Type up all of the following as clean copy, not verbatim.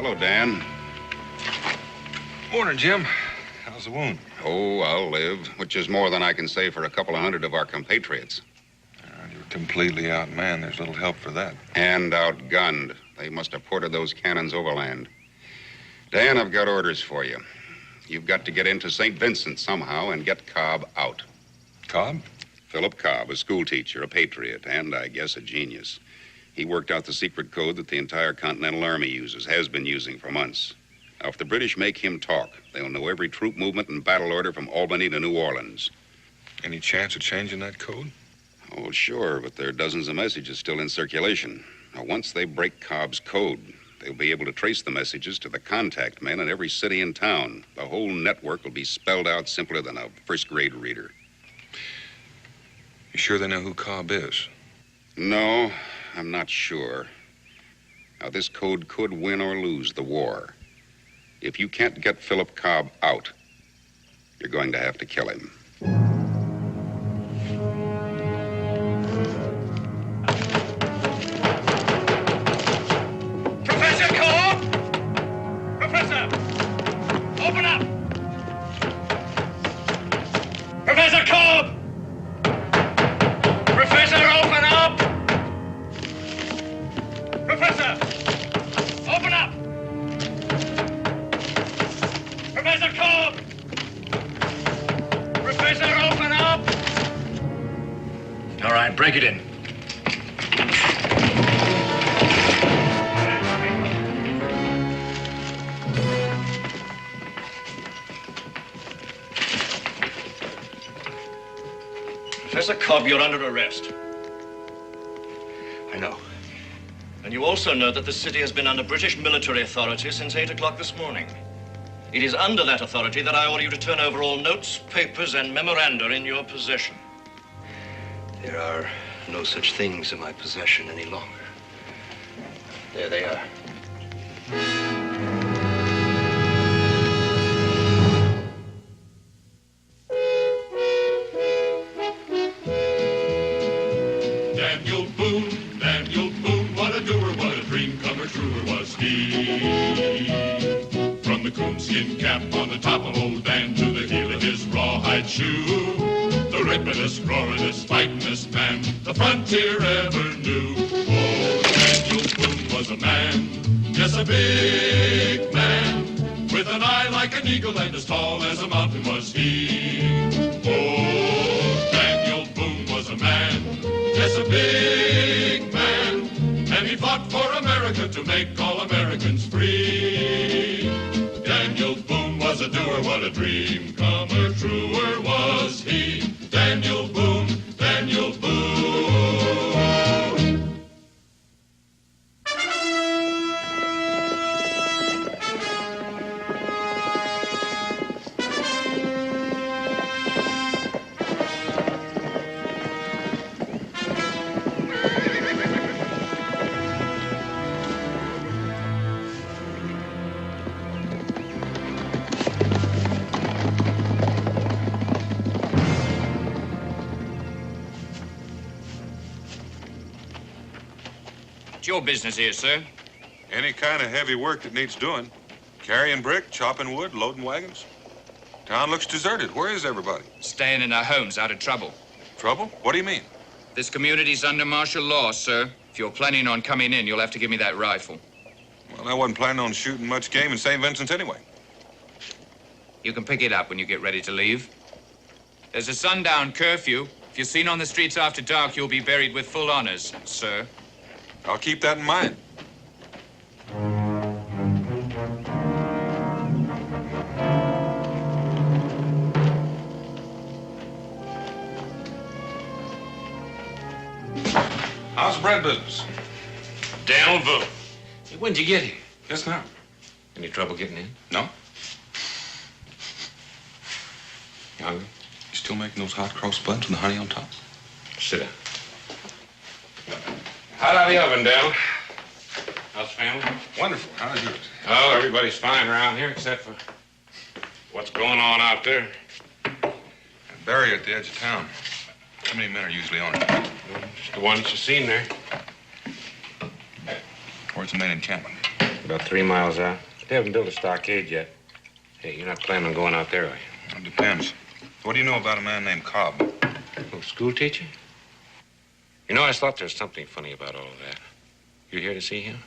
Hello, Dan. Morning, Jim. How's the wound? Oh, I'll live, which is more than I can say for a couple of hundred of our compatriots. You're completely outmanned. There's little help for that. And outgunned. They must have ported those cannons overland. Dan, I've got orders for you. You've got to get into St. Vincent somehow and get Cobb out. Cobb? Philip Cobb, a schoolteacher, a patriot, and I guess a genius. He worked out the secret code that the entire Continental Army uses, has been using for months. Now, if the British make him talk, they'll know every troop movement and battle order from Albany to New Orleans. Any chance of changing that code? Oh, sure, but there are dozens of messages still in circulation. Now, once they break Cobb's code, they'll be able to trace the messages to the contact men in every city and town. The whole network will be spelled out simpler than a first-grade reader. You sure they know who Cobb is? No, I'm not sure. Now, this code could win or lose the war. If you can't get Philip Cobb out, you're going to have to kill him. Professor Cobb! Professor! Open up! Professor Cobb! Professor, open up! Professor! Open up! Professor Cobb! Professor, open up! All right, break it in. Professor Cobb, you're under arrest. I know. And you also know that the city has been under British military authority since 8 o'clock this morning. It is under that authority that I order you to turn over all notes, papers, and memoranda in your possession. There are no such things in my possession any longer. There they are. Daniel Boone, what a doer, what a dream comer, truer was he. From the coonskin cap on the top of old Dan to the heel of his rawhide shoe, the rippin'est, roaring'est, fighting'est man the frontier ever knew. Oh, Daniel Boone was a man, yes, a big man, with an eye like an eagle and as tall as a mountain was he. Oh, Daniel Boone was a man, yes, a big man, and he fought for America to make all Americans free. Daniel Boone was a doer, what a dream comer, truer was he. Daniel Boone, Daniel Boone. What's your business here, sir? Any kind of heavy work that needs doing. Carrying brick, chopping wood, loading wagons. Town looks deserted. Where is everybody? Staying in our homes out of trouble. Trouble? What do you mean? This community's under martial law, sir. If you're planning on coming in, you'll have to give me that rifle. Well, I wasn't planning on shooting much game in St. Vincent anyway. You can pick it up when you get ready to leave. There's a sundown curfew. If you're seen on the streets after dark, you'll be buried with full honors, sir. I'll keep that in mind. How's the bread business? Daniel Boone. Hey, when'd you get here? Just now. Any trouble getting in? No? You hungry? You still making those hot cross buns with the honey on top? Sit down. Hot out of the oven, Dale. How's the family? Wonderful. How's yours? Oh, everybody's fine around here except for what's going on out there. A barrier at the edge of town. How many men are usually on it? Just the ones you seen there. Where's the main encampment? About 3 miles out. They haven't built a stockade yet. Hey, you're not planning on going out there, are you? It depends. What do you know about a man named Cobb? Oh, school teacher? You know, I thought there's something funny about all of that. You here to see him?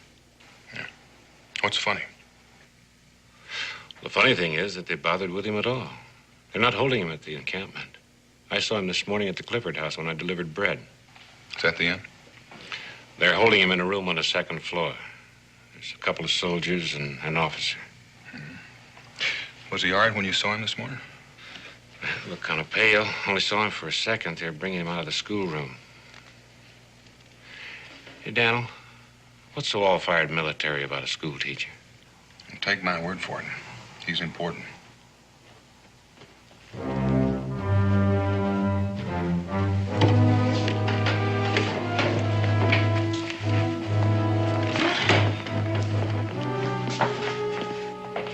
Yeah. What's funny? The funny thing is that they bothered with him at all. They're not holding him at the encampment. I saw him this morning at the Clifford house when I delivered bread. Is that the end? They're holding him in a room on the 2nd floor. There's a couple of soldiers and an officer. Was he all right when you saw him this morning? Looked kind of pale. Only saw him for a second. They're bringing him out of the schoolroom. Hey, Daniel, what's so all-fired military about a school teacher? Take my word for it. He's important.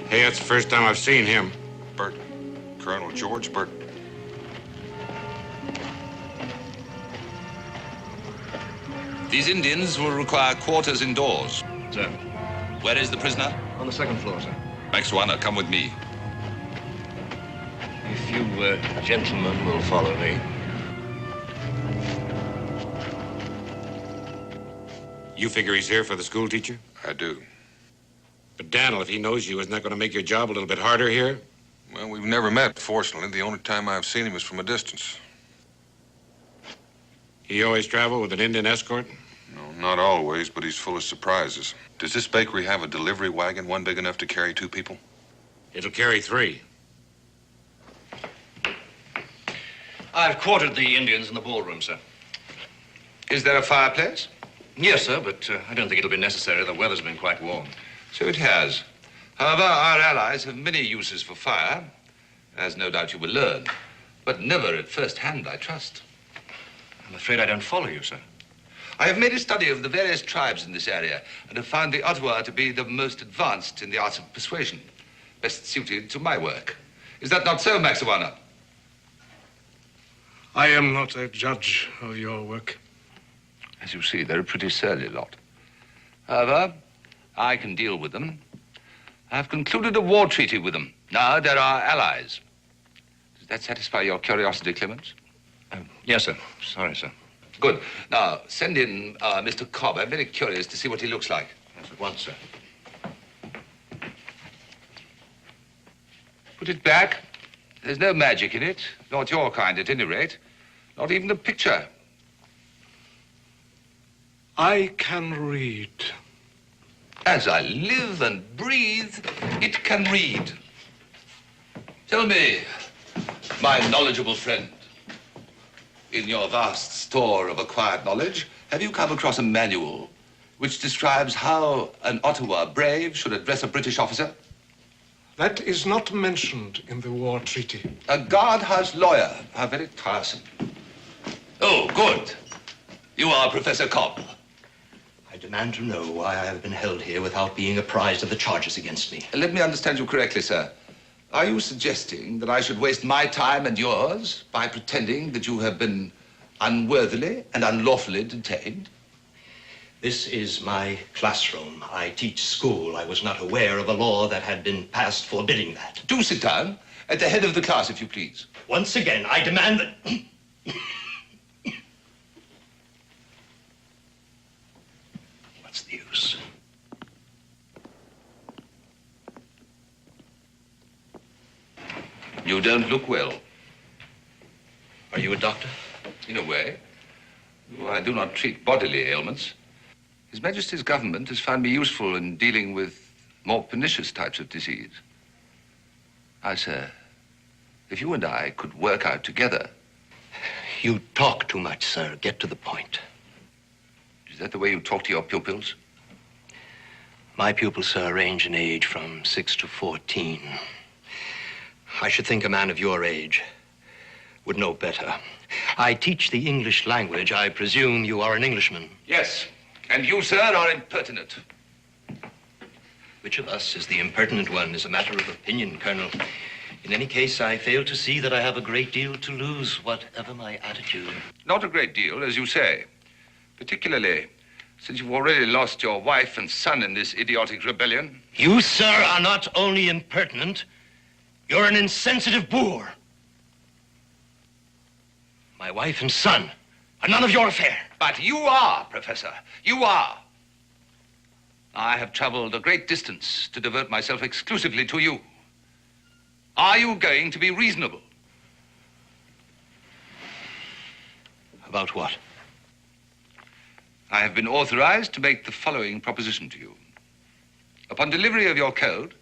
Hey, that's the first time I've seen him. Bert. Colonel George Bert. These Indians will require quarters indoors. Sir, Where is the prisoner? on the 2nd floor, sir. Maxwana, come with me. If you gentlemen will follow me. You figure he's here for the school teacher? I do. But Daniel, if he knows you, isn't that going to make your job a little bit harder here? Well, we've never met, fortunately. The only time I've seen him is from a distance. He always travel with an Indian escort? No, not always, but he's full of surprises. Does this bakery have a delivery wagon, one big enough to carry 2 people? It'll carry 3. I've quartered the Indians in the ballroom, sir. Is there a fireplace? Yes, sir, but I don't think it'll be necessary. The weather's been quite warm. So it has. However, our allies have many uses for fire, as no doubt you will learn. But never at first hand, I trust. I'm afraid I don't follow you, sir. I have made a study of the various tribes in this area and have found the Ottawa to be the most advanced in the arts of persuasion, best suited to my work. Is that not so, Maxwana? I am not a judge of your work. As you see, they're a pretty surly lot. However, I can deal with them. I've concluded a war treaty with them. Now they're our allies. Does that satisfy your curiosity, Clemens? Yes, sir. Sorry, sir. Good. Now, send in Mr. Cobb. I'm very curious to see what he looks like. Yes, at once, sir. Put it back. There's no magic in it. Not your kind, at any rate. Not even a picture. I can read. As I live and breathe, it can read. Tell me, my knowledgeable friend, in your vast store of acquired knowledge, have you come across a manual which describes how an Ottawa brave should address a British officer? That is not mentioned in the war treaty. A guardhouse lawyer. How very tiresome. Oh, good. You are Professor Cobb. I demand to know why I have been held here without being apprised of the charges against me. Let me understand you correctly, sir. Are you suggesting that I should waste my time and yours by pretending that you have been unworthily and unlawfully detained? This is my classroom. I teach school. I was not aware of a law that had been passed forbidding that. Do sit down at the head of the class, if you please. Once again, I demand that... What's the use? You don't look well. Are you a doctor? In a way. Though I do not treat bodily ailments. His Majesty's government has found me useful in dealing with more pernicious types of disease. I, sir, if you and I could work out together... You talk too much, sir. Get to the point. Is that the way you talk to your pupils? My pupils, sir, range in age from 6 to 14. I should think a man of your age would know better. I teach the English language. I presume you are an Englishman. Yes. And you, sir, are impertinent. Which of us is the impertinent one is a matter of opinion, Colonel. In any case, I fail to see that I have a great deal to lose, whatever my attitude. Not a great deal, as you say. Particularly since you've already lost your wife and son in this idiotic rebellion. You, sir, are not only impertinent, you're an insensitive boor. My wife and son are none of your affair. But you are, Professor. You are. I have traveled a great distance to devote myself exclusively to you. Are you going to be reasonable? About what? I have been authorized to make the following proposition to you. Upon delivery of your code,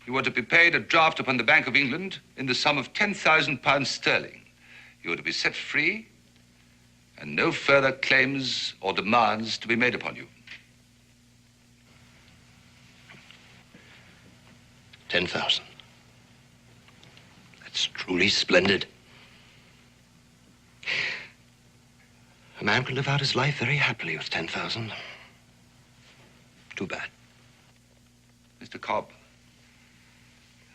you are to be paid a draft upon the Bank of England in the sum of £10,000 sterling. You are to be set free, and no further claims or demands to be made upon you. 10,000. That's truly splendid. A man could live out his life very happily with 10,000. Too bad. Mr. Cobb,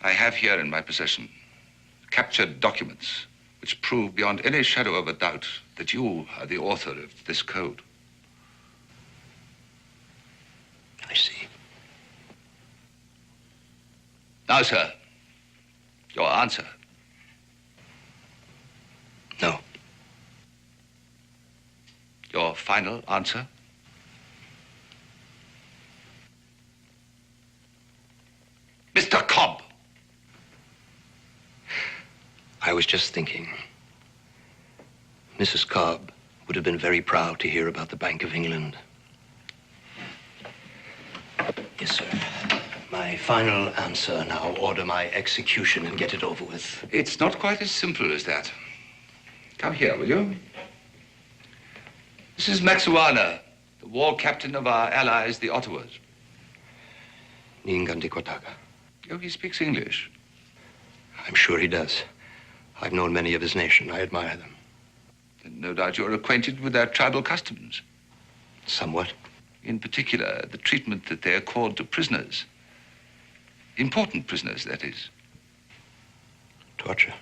I have here in my possession captured documents which prove beyond any shadow of a doubt that you are the author of this code. I see. Now, sir, your answer. No. Your final answer? Mr. Cobb! I was just thinking. Mrs. Cobb would have been very proud to hear about the Bank of England. Yes, sir. My final answer. Now order my execution and get it over with. It's not quite as simple as that. Come here, will you? This is Maxuana, the war captain of our allies, the Ottawas. Ningandikotaka. Oh, he speaks English. I'm sure he does. I've known many of his nation. I admire them. And no doubt you're acquainted with their tribal customs. Somewhat. In particular, the treatment that they accord to prisoners. Important prisoners, that is. Torture.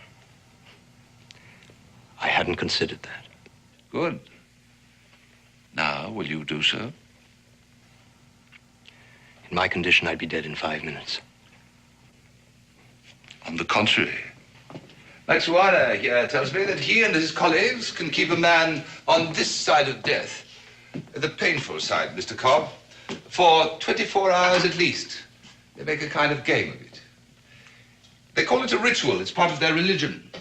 I hadn't considered that. Good. Now, will you do so? In my condition, I'd be dead in 5 minutes. On the contrary. Maxuana here tells me that he and his colleagues can keep a man on this side of death, the painful side, Mr. Cobb, for 24 hours at least. They make a kind of game of it. They call it a ritual. It's part of their religion.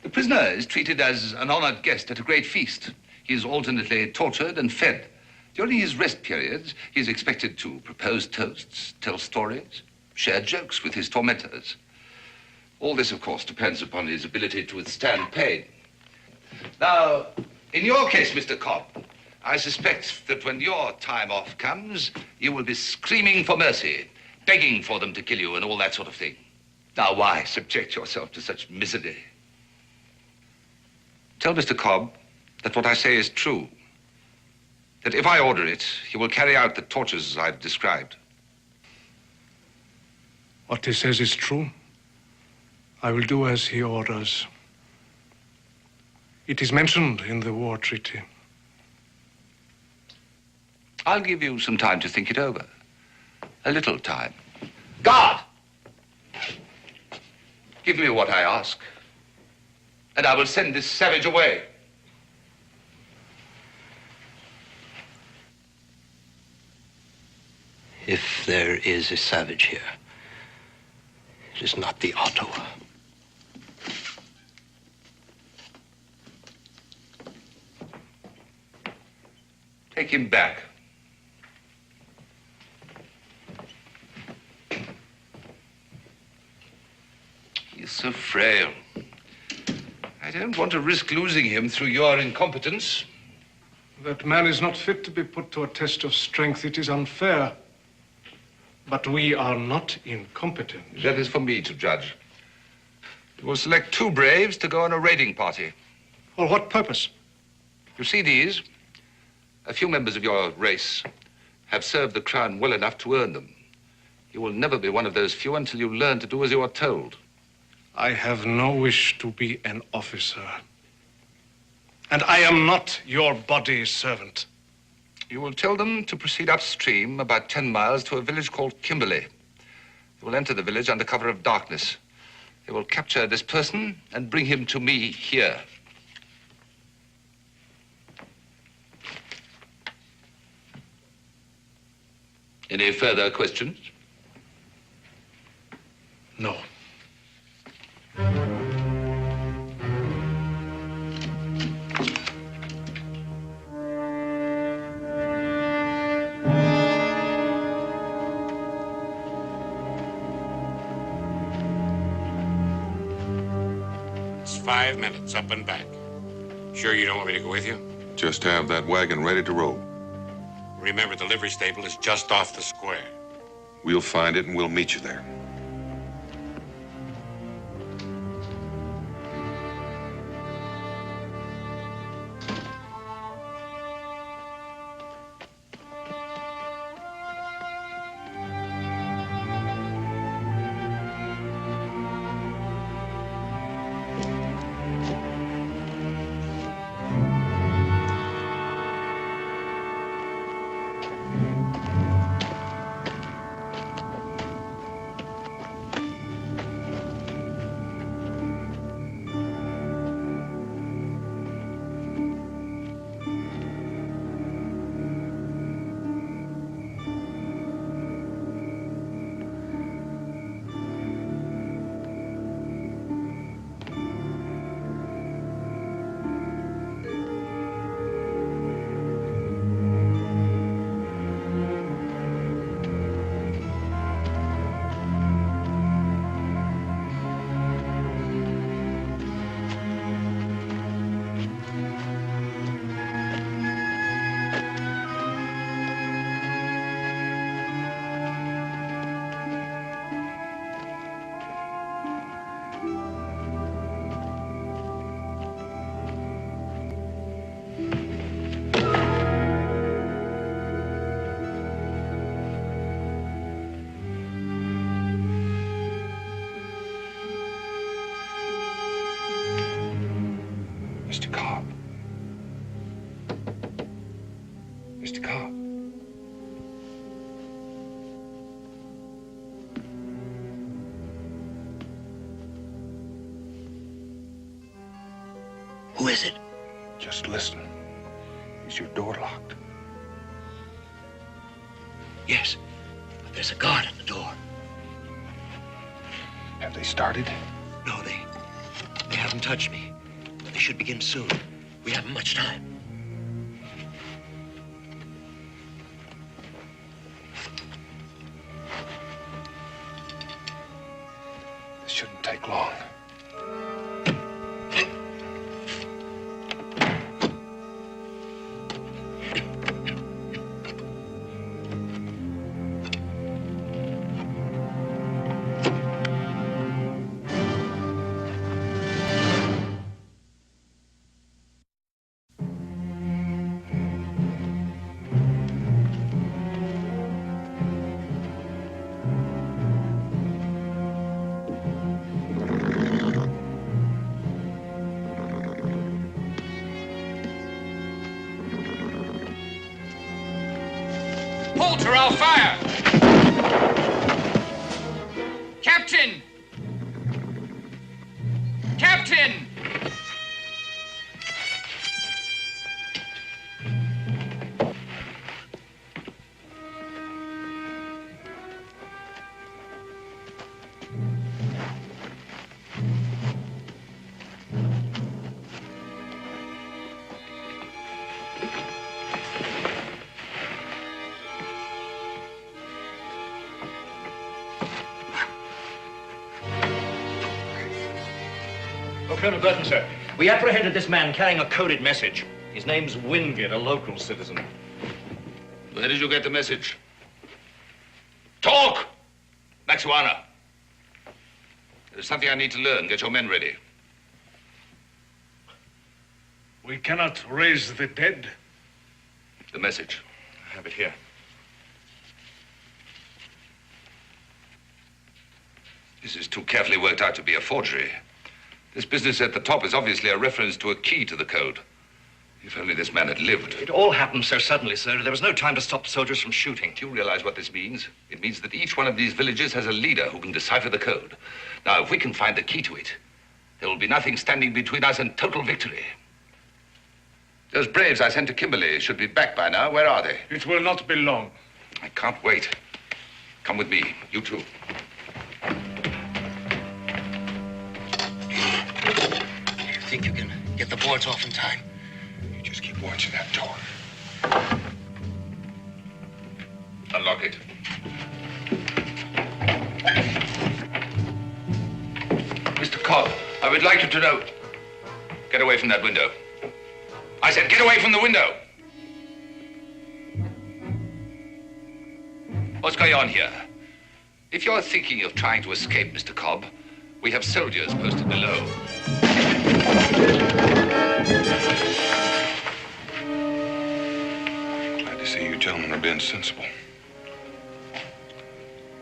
The prisoner is treated as an honored guest at a great feast. He is alternately tortured and fed. During his rest periods, he is expected to propose toasts, tell stories, share jokes with his tormentors. All this, of course, depends upon his ability to withstand pain. Now, in your case, Mr. Cobb, I suspect that when your time off comes, you will be screaming for mercy, begging for them to kill you and all that sort of thing. Now, why subject yourself to such misery? Tell Mr. Cobb that what I say is true. That if I order it, he will carry out the tortures I've described. What he says is true. I will do as he orders. It is mentioned in the war treaty. I'll give you some time to think it over. A little time. Guard! Give me what I ask, and I will send this savage away. If there is a savage here, it is not the Ottawa. Take him back. He's so frail. I don't want to risk losing him through your incompetence. That man is not fit to be put to a test of strength. It is unfair. But we are not incompetent. That is for me to judge. You will select 2 braves to go on a raiding party. For what purpose? You see these? A few members of your race have served the crown well enough to earn them. You will never be one of those few until you learn to do as you are told. I have no wish to be an officer. And I am not your body servant. You will tell them to proceed upstream about 10 miles to a village called Kimberley. They will enter the village under cover of darkness. They will capture this person and bring him to me here. Any further questions? No. It's 5 minutes up and back. Sure you don't want me to go with you? Just have that wagon ready to roll. Remember, the livery stable is just off the square. We'll find it and we'll meet you there. Mr. Cobb. Mr. Cobb. Who is it? Just listen. Is your door locked? Yes, but there's a guard at the door. Have they started? No, they haven't touched me. But they should begin soon. We haven't much time. This shouldn't take long. Or I'll fire! Captain! Captain! Colonel Burton, sir. We apprehended this man carrying a coded message. His name's Wingate, a local citizen. Where did you get the message? Talk! Maxuana. There's something I need to learn. Get your men ready. We cannot raise the dead. The message. I have it here. This is too carefully worked out to be a forgery. This business at the top is obviously a reference to a key to the code. If only this man had lived. It all happened so suddenly, sir. There was no time to stop the soldiers from shooting. Do you realize what this means? It means that each one of these villages has a leader who can decipher the code. Now, if we can find the key to it, there will be nothing standing between us and total victory. Those braves I sent to Kimberley should be back by now. Where are they? It will not be long. I can't wait. Come with me, you too. You think you can get the boards off in time? You just keep watching that door. Unlock it. Mr. Cobb, I would like you to know. Get away from that window. I said get away from the window. What's going on here? If you're thinking of trying to escape, Mr. Cobb, we have soldiers posted below. Glad to see you gentlemen are being sensible.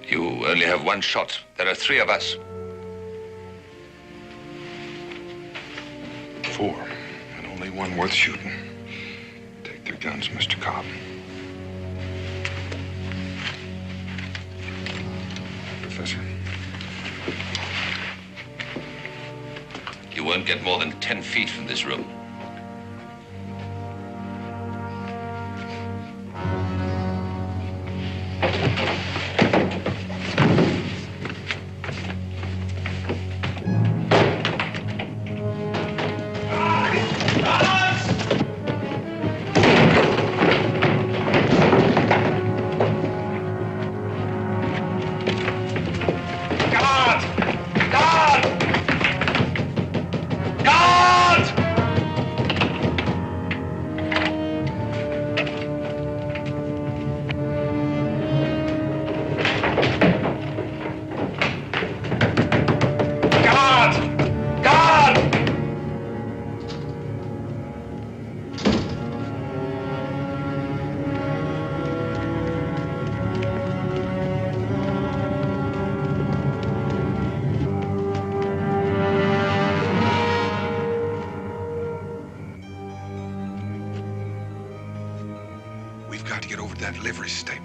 You only have one shot. There are 3 of us. 4, and only one worth shooting. Take their guns, Mr. Cobb. Professor. You won't get more than 10 feet from this room. We've got to get over to that livery stable.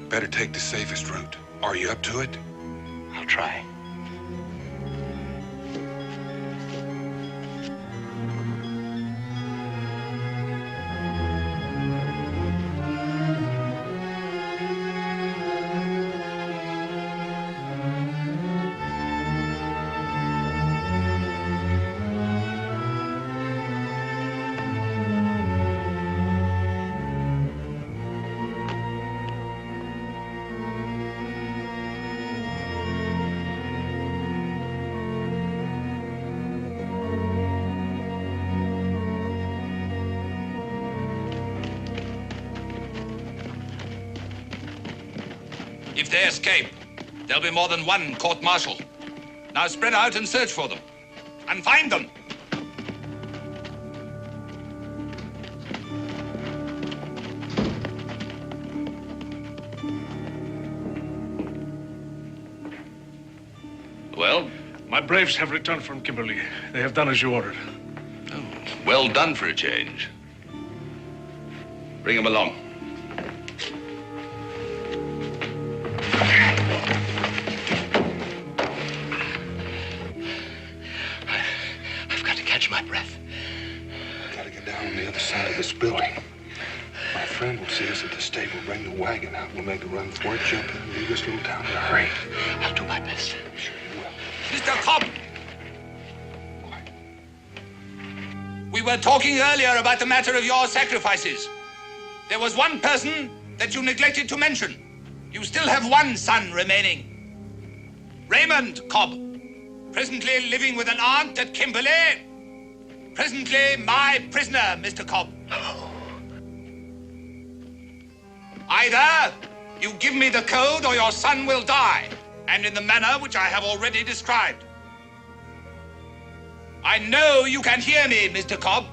Better take the safest route. Are you up to it? I'll try. If they escape, there'll be more than one court-martial. Now spread out and search for them. And find them. Well? My braves have returned from Kimberley. They have done as you ordered. Oh, well done for a change. Bring them along. I've got to catch my breath. Gotta get down on the other side of this building. My friend will see us at the stable, bring the wagon out. We'll make a run for it, jump in, and leave this little town in a hurry. I'll do my best. Sure you will. Mr. Cobb! We were talking earlier about the matter of your sacrifices. There was one person that you neglected to mention. You still have one son remaining. Raymond Cobb, presently living with an aunt at Kimberley. Presently my prisoner, Mr. Cobb. Either you give me the code or your son will die, and in the manner which I have already described. I know you can hear me, Mr. Cobb.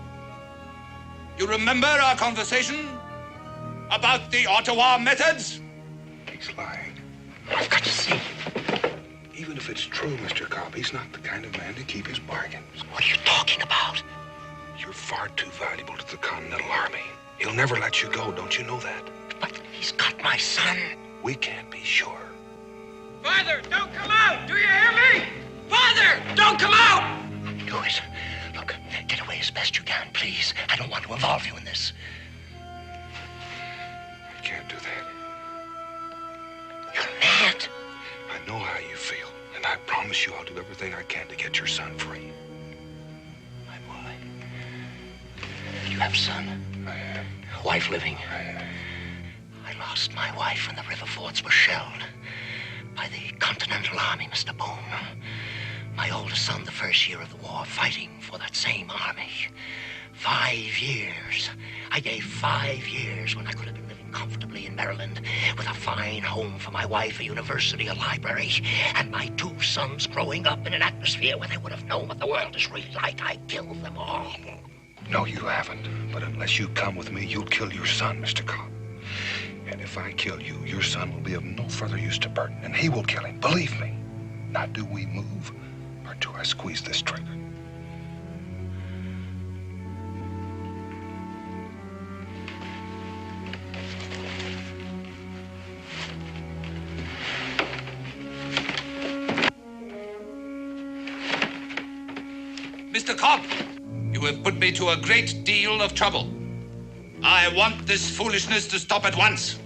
You remember our conversation about the Ottawa methods? He's lying. I've got to see. He Even if it's true, Mr. Cobb, he's not the kind of man to keep his bargains. What are you talking about? You're far too valuable to the Continental Army. He'll never let you go, don't you know that? But he's got my son. We can't be sure. Father, don't come out! Do you hear me? Father, don't come out! Do it. Look, get away as best you can, please. I don't want to involve you in this. I can't do that. You're mad. I know how you feel, and I promise you I'll do everything I can to get your son free. My boy. You have a son? I have. A wife living? I have. I lost my wife when the river forts were shelled by the Continental Army, Mr. Boone. My oldest son, the first year of the war, fighting for that same army. 5 years. I gave 5 years when I could have been living comfortably in Maryland with a fine home for my wife, a university, a library, and my 2 sons growing up in an atmosphere where they would have known what the world is really like. I killed them all. No, you haven't. But unless you come with me, you'll kill your son, Mr. Cobb. And if I kill you, your son will be of no further use to Burton, and he will kill him. Believe me. Now do we move, or do I squeeze this trigger? Mr. Cobb, you have put me to a great deal of trouble. I want this foolishness to stop at once.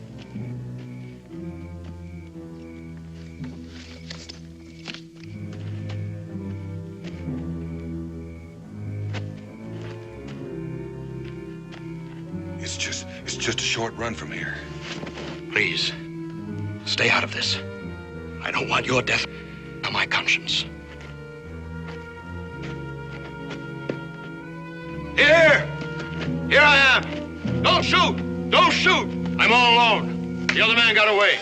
It's just a short run from here. Please, stay out of this. I don't want your death on my conscience. Here! Here I am! Don't shoot! Don't shoot! I'm all alone. The other man got away.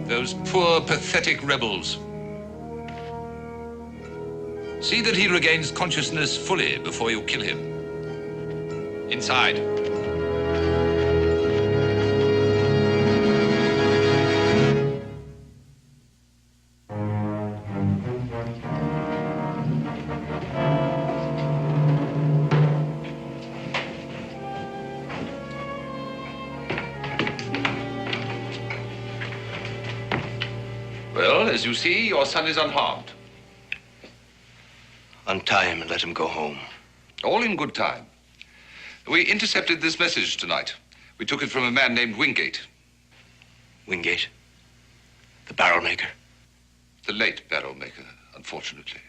Those poor, pathetic rebels. See that he regains consciousness fully before you kill him. Inside. Well, as you see, your son is unharmed. Untie him and let him go home. All in good time. We intercepted this message tonight. We took it from a man named Wingate. Wingate? The barrel maker? The late barrel maker, unfortunately.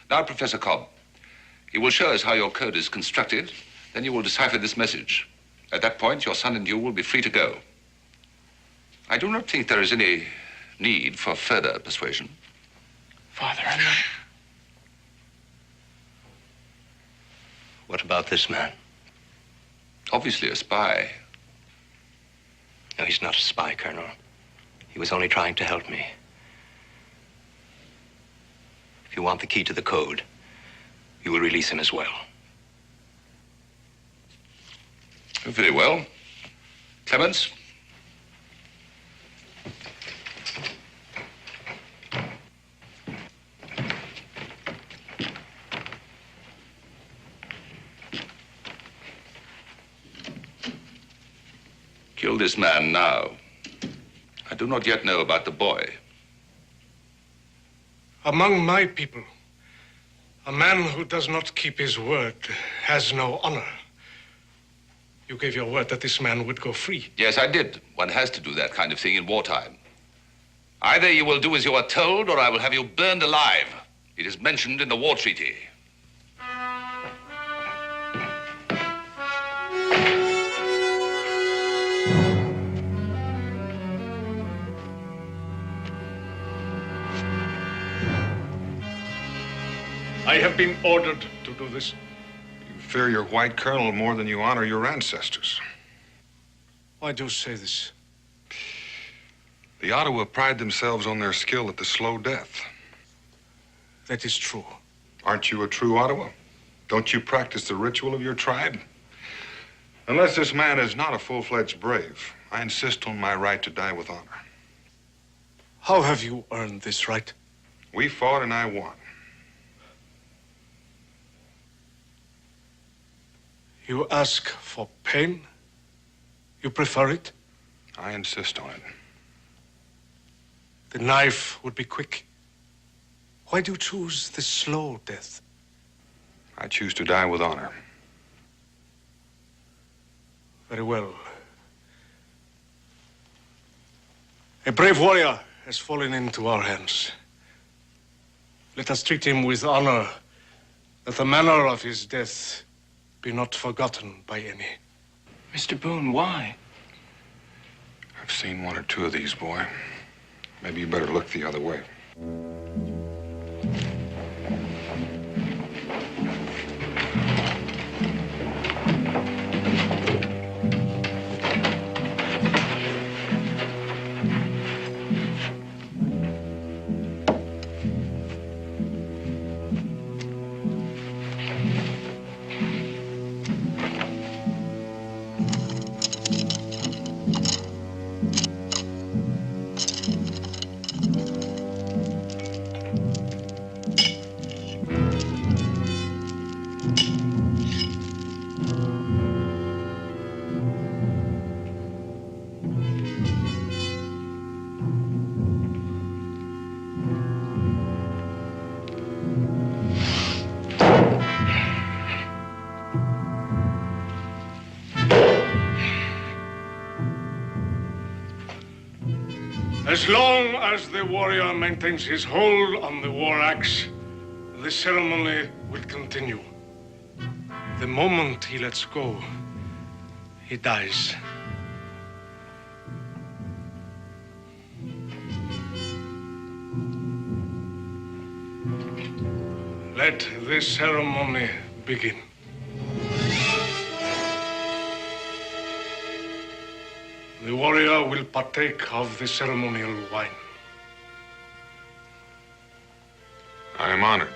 Now, Professor Cobb, you will show us how your code is constructed. Then you will decipher this message. At that point, your son and you will be free to go. I do not think there is any need for further persuasion. Father, I'm not... What about this man? Obviously a spy. No, he's not a spy, Colonel. He was only trying to help me. If you want the key to the code, you will release him as well. Very well. Clemens? Kill this man now. I do not yet know about the boy. Among my people, a man who does not keep his word has no honor. You gave your word that this man would go free. Yes, I did. One has to do that kind of thing in wartime. Either you will do as you are told, or I will have you burned alive. It is mentioned in the war treaty. I have been ordered to do this. You fear your white colonel more than you honor your ancestors. Why do you say this? The Ottawa pride themselves on their skill at the slow death. That is true. Aren't you a true Ottawa? Don't you practice the ritual of your tribe? Unless this man is not a full-fledged brave, I insist on my right to die with honor. How have you earned this right? We fought and I won. You ask for pain? You prefer it? I insist on it. The knife would be quick. Why do you choose the slow death? I choose to die with honor. Very well. A brave warrior has fallen into our hands. Let us treat him with honor, that the manner of his death be not forgotten by any. Mr. Boone, why? I've seen one or two of these, boy. Maybe you better look the other way. As long as the warrior maintains his hold on the war axe, the ceremony will continue. The moment he lets go, he dies. Let the ceremony begin. The warrior will partake of the ceremonial wine. I am honored.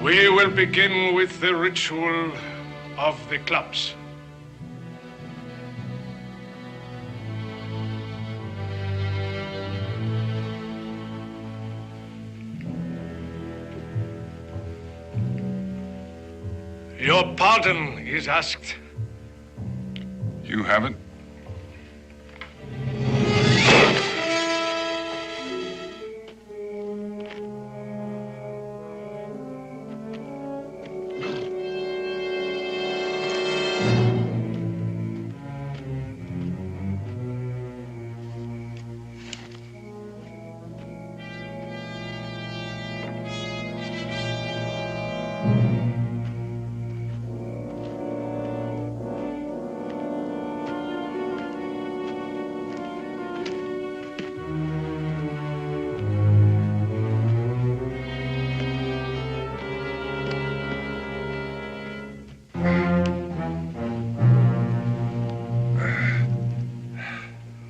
We will begin with the ritual of the clubs. Your pardon is asked. You have it?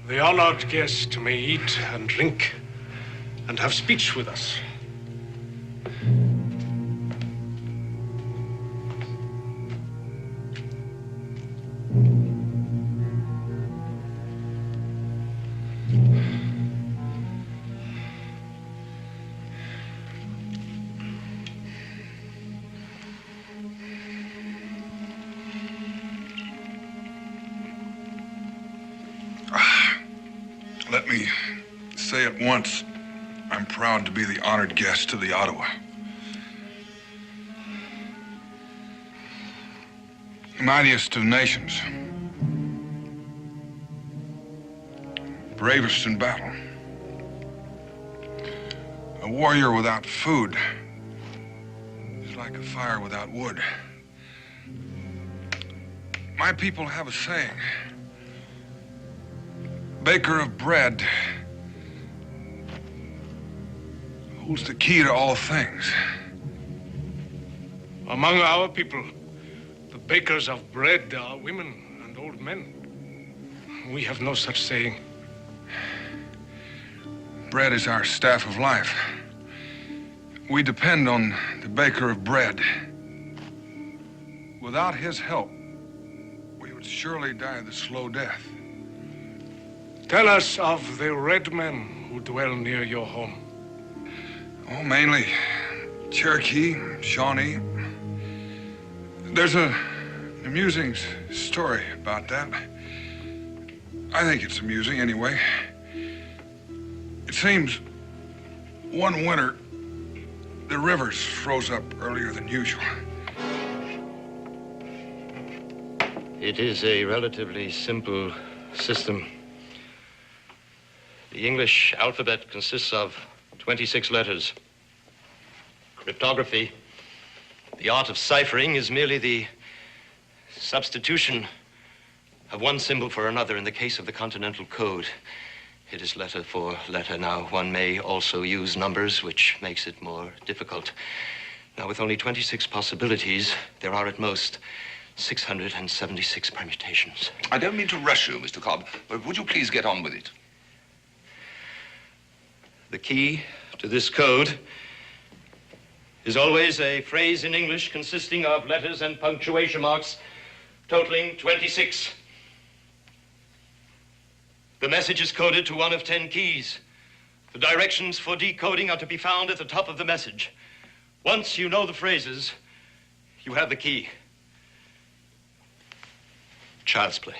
The honored guest may eat and drink and have speech with us. Let me say at once, I'm proud to be the honored guest of the Ottawa. Mightiest of nations, bravest in battle. A warrior without food is like a fire without wood. My people have a saying. Baker of bread holds the key to all things. Among our people, the bakers of bread are women and old men. We have no such saying. Bread is our staff of life. We depend on the baker of bread. Without his help, we would surely die the slow death. Tell us of the red men who dwell near your home. Oh, mainly Cherokee, Shawnee. There's an amusing story about that. I think it's amusing anyway. It seems one winter, the rivers froze up earlier than usual. It is a relatively simple system. The English alphabet consists of 26 letters. Cryptography, the art of ciphering, is merely the substitution of one symbol for another. In the case of the Continental Code, it is letter for letter. Now, one may also use numbers, which makes it more difficult. Now, with only 26 possibilities, there are at most 676 permutations. I don't mean to rush you, Mr. Cobb, but would you please get on with it? The key to this code is always a phrase in English consisting of letters and punctuation marks totaling 26. The message is coded to one of 10 keys. The directions for decoding are to be found at the top of the message. Once you know the phrases, you have the key. Child's play.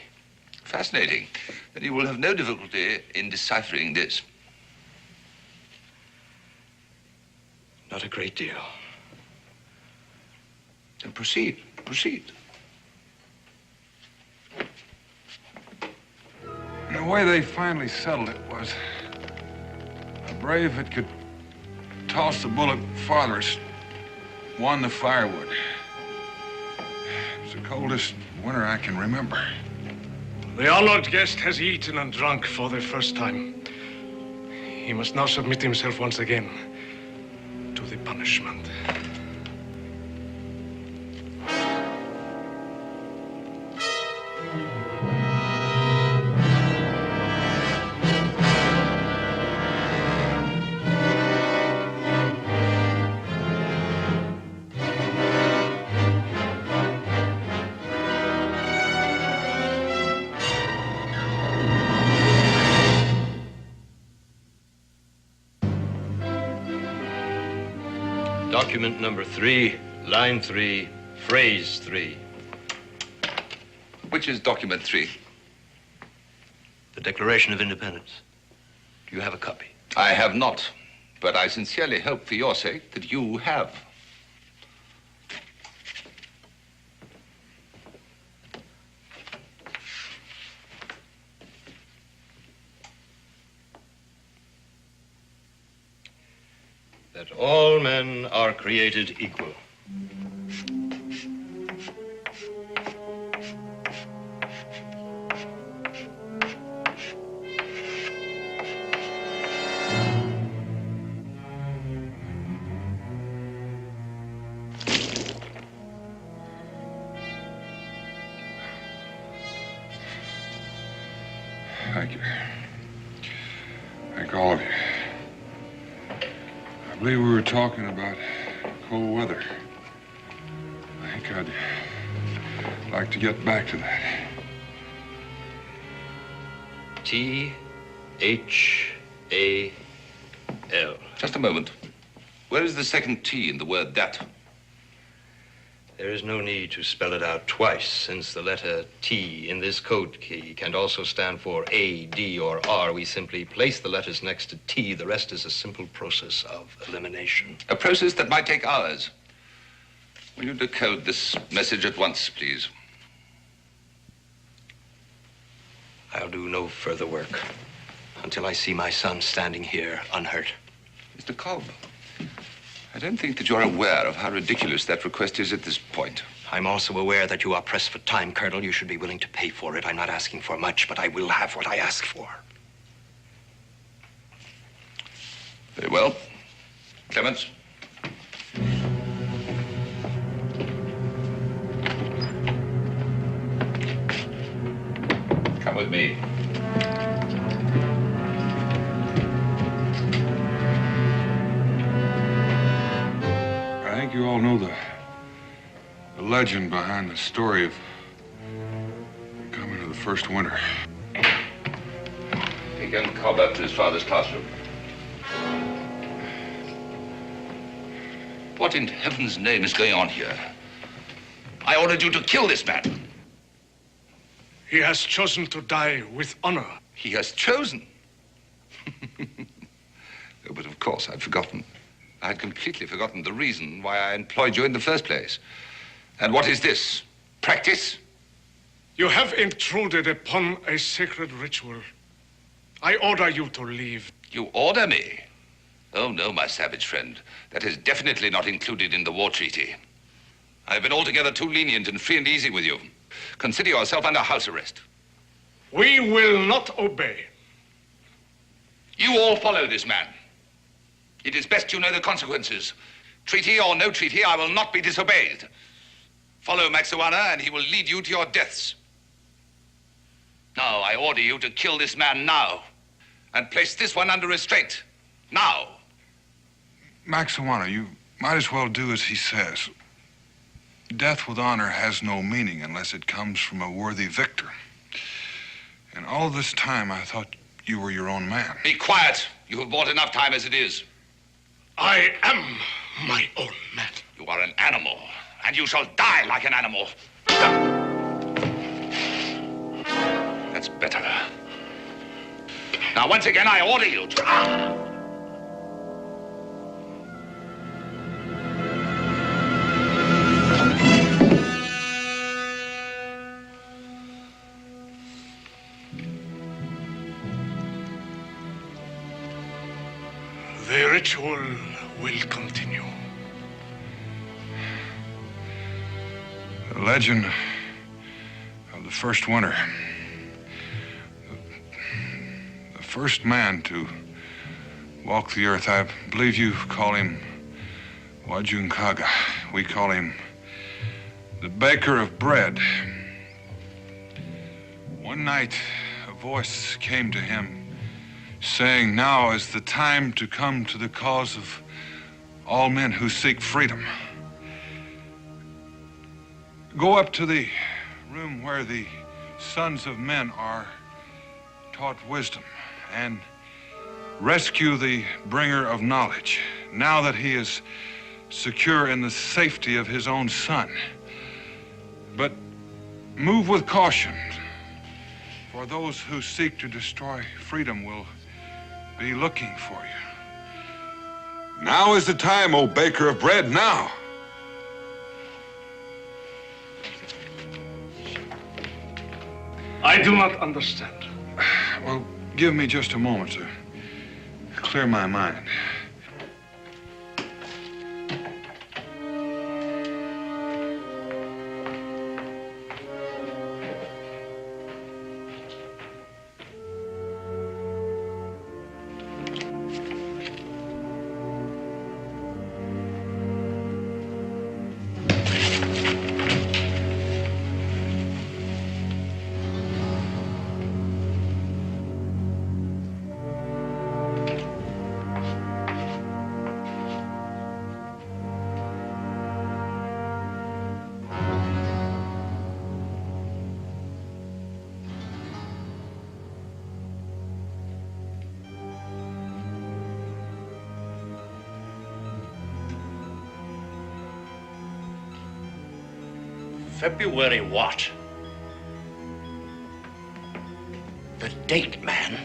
Fascinating. Then you will have no difficulty in deciphering this. Not a great deal. Then proceed. Proceed. The way they finally settled it was a brave that could toss the bullet farthest won the firewood. It was the coldest winter I can remember. The honored guest has eaten and drunk for the first time. He must now submit himself once again to the punishment. Document number 3, line 3, phrase 3. Which is document 3? The Declaration of Independence. Do you have a copy? I have not, but I sincerely hope for your sake that you have. That all men are created equal. Thank you. Thank all of you. I believe we were talking about cold weather. I think I'd like to get back to that. T-H-A-L. Just a moment. Where is the second T in the word that? There is no need to spell it out twice, since the letter T in this code key can also stand for A, D, or R. We simply place the letters next to T. The rest is a simple process of elimination. A process that might take hours. Will you decode this message at once, please? I'll do no further work. until I see my son standing here unhurt. Mr. Cobb, I don't think that you're aware of how ridiculous that request is at this point. I'm also aware that you are pressed for time, Colonel. You should be willing to pay for it. I'm not asking for much, but I will have what I ask for. Very well. Clements. Come with me. I think you all know the legend behind the story of coming to the first winter. Take young Cobb up to his father's classroom. What in heaven's name is going on here? I ordered you to kill this man. He has chosen to die with honor. He has chosen? Oh, but of course, I'd forgotten. I had completely forgotten the reason why I employed you in the first place. And what is this? Practice? You have intruded upon a sacred ritual. I order you to leave. You order me? Oh, no, my savage friend. That is definitely not included in the war treaty. I've been altogether too lenient and free and easy with you. Consider yourself under house arrest. We will not obey. You all follow this man. It is best you know the consequences. Treaty or no treaty, I will not be disobeyed. Follow Maxuana, and he will lead you to your deaths. Now, I order you to kill this man now, and place this one under restraint. Now. Maxuana, you might as well do as he says. Death with honor has no meaning unless it comes from a worthy victor. And all this time, I thought you were your own man. Be quiet. You have bought enough time as it is. I am my own man. You are an animal, and you shall die like an animal. That's better. Now, once again, I order you to... The ritual will continue. The legend of the first winter. The first man to walk the earth. I believe you call him Wajunkaga. We call him the baker of bread. One night, a voice came to him saying, now is the time to come to the cause of all men who seek freedom. Go up to the room where the sons of men are taught wisdom and rescue the bringer of knowledge, now that he is secure in the safety of his own son. But move with caution, for those who seek to destroy freedom will be looking for you. Now is the time, O baker of bread, now. I do not understand. Well, give me just a moment to clear my mind. February what? The date, man.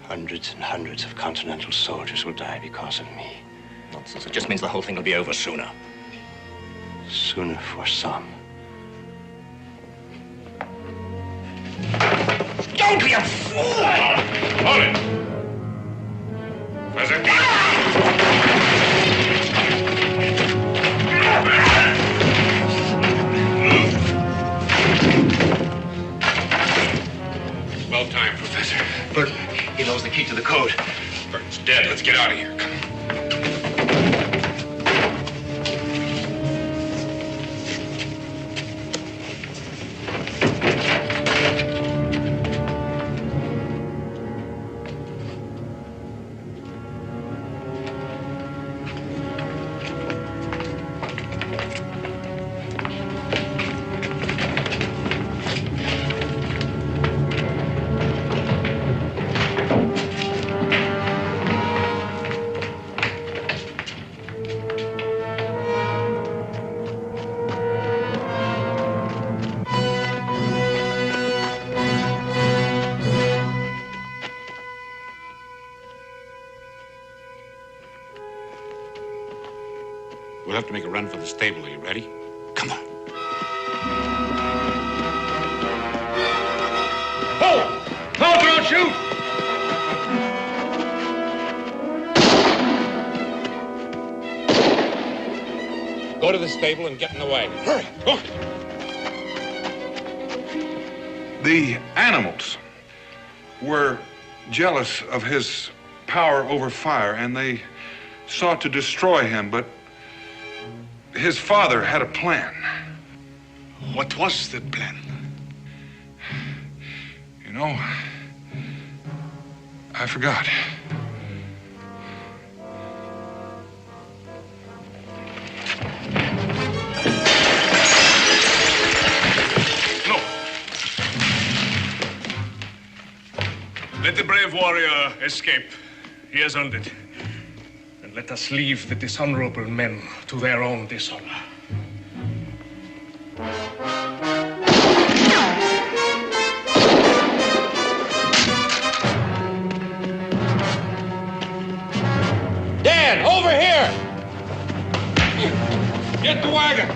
Hundreds and hundreds of Continental soldiers will die because of me. Nonsense. It just means the whole thing will be over sooner. Sooner for some. Go! Don't be a fool! Hold it! Professor? Well timed, Professor. Burton, he knows the key to the code. Burton's dead. Let's get out of here. Come on. We'll have to make a run for the stable. Are you ready? Come on. Hold! Hold, don't shoot! Go to the stable and get in the wagon. Hurry! Go. The animals were jealous of his power over fire, and they sought to destroy him, but his father had a plan. What was the plan? You know, I forgot. No. Let the brave warrior escape. He has earned it. And let us leave the dishonorable men to their own dishonor. Dan, over here! Get the wagon!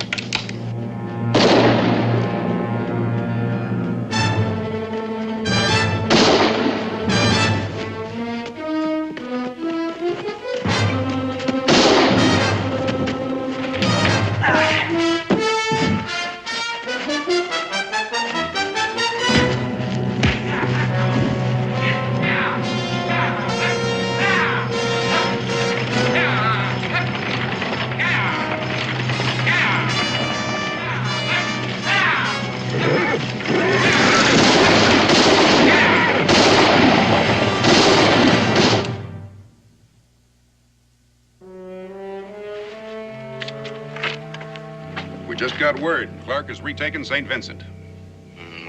We just got word. Clark has retaken St. Vincent.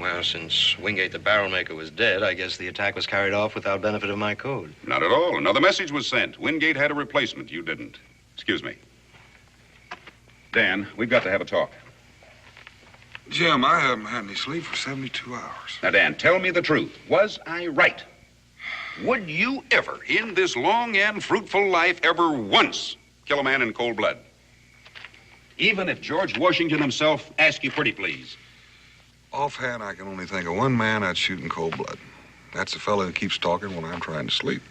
Well, since Wingate the barrel maker was dead, I guess the attack was carried off without benefit of my code. Not at all. Another message was sent. Wingate had a replacement. You didn't. Excuse me. Dan, we've got to have a talk. Jim, I haven't had any sleep for 72 hours. Now, Dan, tell me the truth. Was I right? Would you ever, in this long and fruitful life, ever once kill a man in cold blood? Even if George Washington himself asked you pretty please. Offhand, I can only think of one man I'd shoot in cold blood. That's the fellow who keeps talking when I'm trying to sleep.